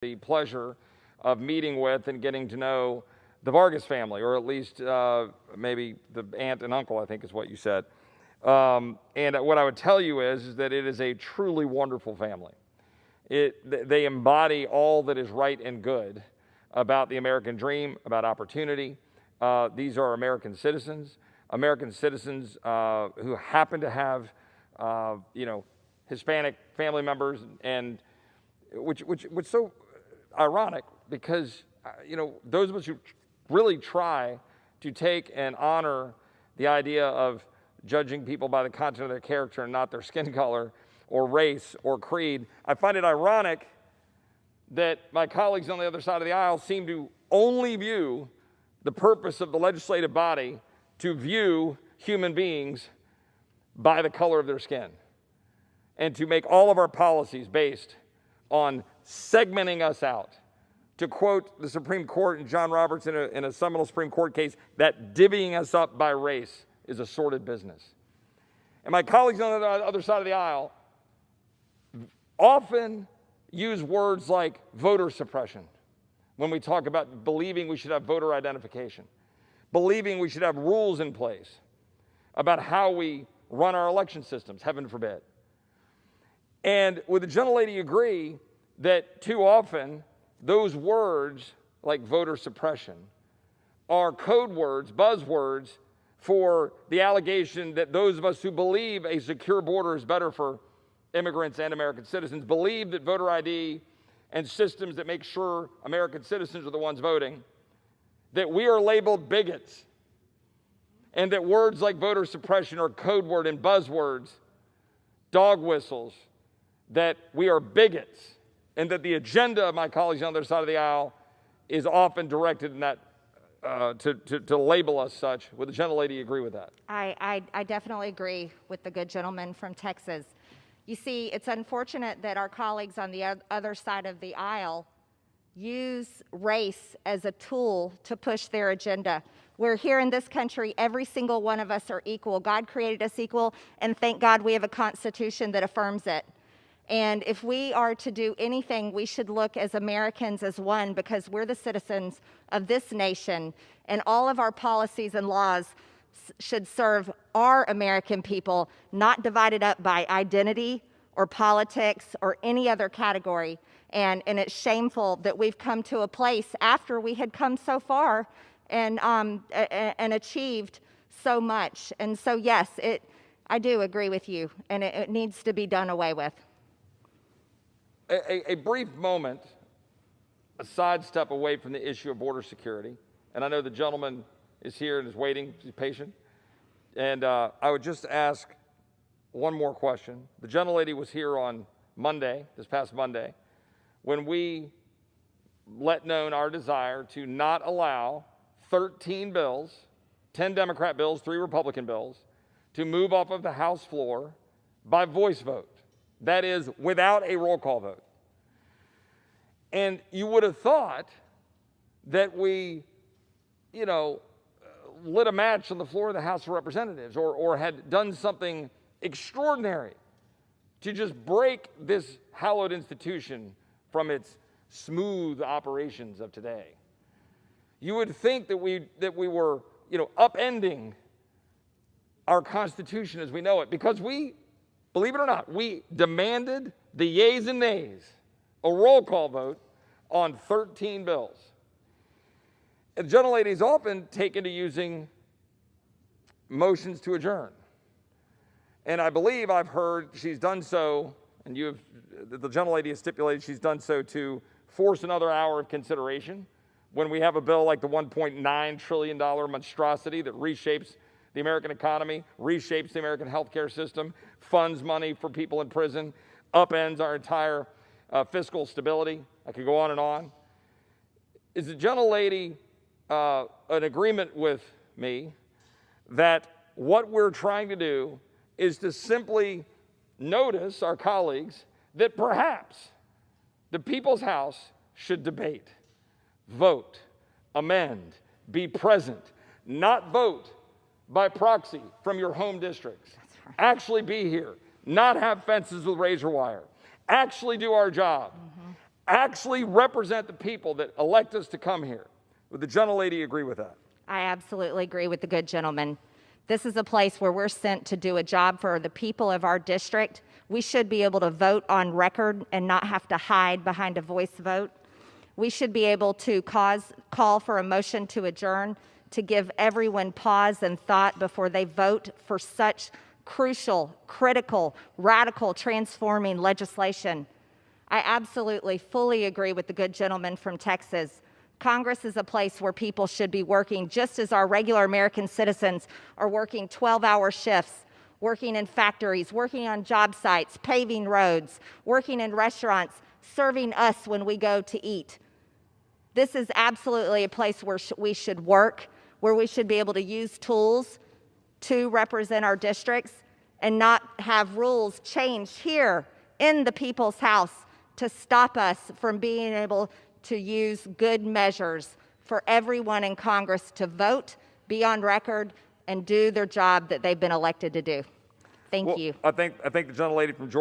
the pleasure of meeting with and getting to know the Vargas family, or at least maybe the aunt and uncle, I think is what you said. And what I would tell you is that it is a truly wonderful family. They embody all that is right and good about the American dream, about opportunity. These are American citizens who happen to have, Hispanic family members, and which so ironic because, those of us who really try to take and honor the idea of judging people by the content of their character and not their skin color or race or creed, I find it ironic that my colleagues on the other side of the aisle seem to only view the purpose of the legislative body to view human beings by the color of their skin, and to make all of our policies based on segmenting us out. To quote the Supreme Court and John Roberts in a seminal Supreme Court case, that divvying us up by race is a sordid business. And my colleagues on the other side of the aisle often use words like voter suppression when we talk about believing we should have voter identification, believing we should have rules in place about how we run our election systems, heaven forbid. And would the gentlelady agree that too often those words, like voter suppression, are code words, buzzwords, for the allegation that those of us who believe a secure border is better for immigrants and American citizens, believe that voter ID and systems that make sure American citizens are the ones voting, that we are labeled bigots, and that words like voter suppression are code word and buzzwords, dog whistles, that we are bigots, and that the agenda of my colleagues on the other side of the aisle is often directed in that to label us such. Would the gentlelady agree with that? I definitely agree with the good gentleman from Texas. You see, it's unfortunate that our colleagues on the other side of the aisle use race as a tool to push their agenda. We're here in this country, every single one of us are equal. God created us equal, and thank God we have a Constitution that affirms it. And if we are to do anything, we should look as Americans as one, because we're the citizens of this nation, and all of our policies and laws should serve our American people, not divided up by identity or politics or any other category. And it's shameful that we've come to a place after we had come so far and achieved so much. And so, yes, I do agree with you, and it needs to be done away with. A brief moment, a sidestep away from the issue of border security, and I know the gentleman is here and is waiting, he's patient, and I would just ask one more question. The gentlelady was here on Monday, this past Monday, when we let known our desire to not allow 13 bills, 10 Democrat bills, 3 Republican bills, to move off of the House floor by voice vote. That is, without a roll call vote. And you would have thought that we, lit a match on the floor of the House of Representatives, or had done something extraordinary to just break this hallowed institution from its smooth operations of today. You would think that we were, upending our Constitution as we know it, because we, believe it or not, we demanded the yeas and nays, a roll call vote on 13 bills. And the gentlelady is often taken to using motions to adjourn. And I believe I've heard she's done so, and the gentlelady has stipulated she's done so to force another hour of consideration when we have a bill like the $1.9 trillion monstrosity that reshapes the American economy, reshapes the American healthcare system, funds money for people in prison, upends our entire fiscal stability. I could go on and on. Is the gentlelady in agreement with me that what we're trying to do is to simply notice our colleagues that perhaps the People's House should debate, vote, amend, be present, not vote by proxy from your home districts. Right. Actually be here, not have fences with razor wire, actually do our job, actually represent the people that elect us to come here. Would the gentlelady agree with that? I absolutely agree with the good gentleman. This is a place where we're sent to do a job for the people of our district. We should be able to vote on record and not have to hide behind a voice vote. We should be able to call for a motion to adjourn to give everyone pause and thought before they vote for such crucial, critical, radical, transforming legislation. I absolutely fully agree with the good gentleman from Texas. Congress is a place where people should be working just as our regular American citizens are working 12-hour shifts, working in factories, working on job sites, paving roads, working in restaurants, serving us when we go to eat. This is absolutely a place where we should work, where we should be able to use tools to represent our districts and not have rules changed here in the people's house to stop us from being able to use good measures for everyone in Congress to vote, be on record, and do their job that they've been elected to do. Thank you. I think the gentlelady from Georgia